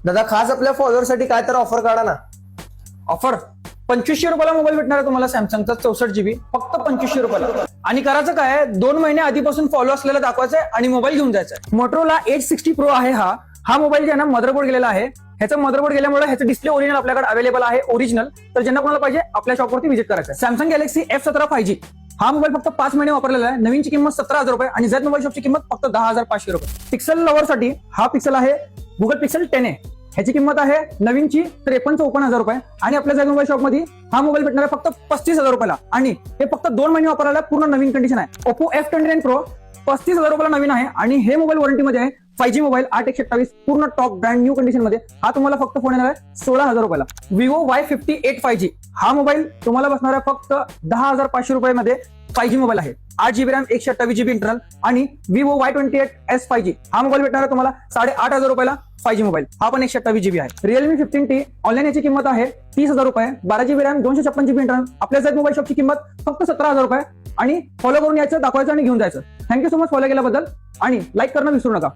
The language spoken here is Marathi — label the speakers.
Speaker 1: दादा खास आपल्या फॉलोअरसाठी काय तर ऑफर काढा ना.
Speaker 2: ऑफर 2500 रुपयाला मोबाईल भेटणार आहे तुम्हाला सॅमसंगचा 64GB फक्त 2500 रुपयाला. आणि करायचं काय 2 महिने आधीपासून फॉलो असलेला दाखवायचं आहे आणि मोबाईल घेऊन जायचा आहे. मोटरोला एज 60 प्रो आहे हा मोबाईल जे आहे ना मदरबोर्ड गेलेला आहे. ह्याचा मदरबोर्ड गेल्यामुळे ह्याचं डिस्प्ले ओरिजिनल आपल्याकडे अवेलेबल आहे ओरिजिनल. तर ज्यांना कोणाला पाहिजे आपल्या शॉपवरती व्हिजिट करायचं आहे. सॅमसंग गॅलेक्सी F17 5G हा मोबाईल फक्त 5 महिने वापरलेला आहे. नवीनची किंमत 17,000 रुपये आणि झेड मोबाईल शॉपची किंमत फक्त 10,500 रुपये. पिक्सल लव्हरसाठी हा पिक्सल आहे गुगल पिक्सल 10A. ह्याची किंमत आहे नवीनची 53-54,000 रुपये आणि आपल्या झेड मोबाईल शॉप मध्ये हा मोबाईल भेटणार आहे फक्त 35,000 रुपयाला आणि हे फक्त 2 महिने वापरायला पूर्ण नवीन कंडिशन आहे. ओप्पो F29 Pro 35,000 रुपयाला नवीन आहे आणि हे मोबाईल वॉरंटीमध्ये आहे. 5G मोबाईल 8/127 पूर्ण टॉप ब्रँड न्यू कंडिशन मध्ये हा तुम्हाला फक्त फोन येणार आहे 16,000 रुपयाला. Vivo Y58 5G हा मोबाईल तुम्हाला बसणार आहे फक्त 10,500 रुपयामध्ये. 5G मोबाईल आहे 8GB रॅम 128GB इंटरनल आणि Vivo Y28s 5G हा मोबाईल भेटणार आहे तुम्हाला 8,500 रुपयाला. 5G मोबाईल हा पण 128GB आहे. Realme 15T ऑनलाईन याची किंमत आहे 30,000 रुपये. 12GB RAM 256GB internal. आपल्या झेड मोबाईल शॉपची किंमत फक्त 17,000 रुपये आणि फॉलो करून यायचं दाखवायचं आणि घेऊन जायचं. थँक्यू सो मच फॉलो केल्याबद्दल आणि लाईक करणं विसरू नका.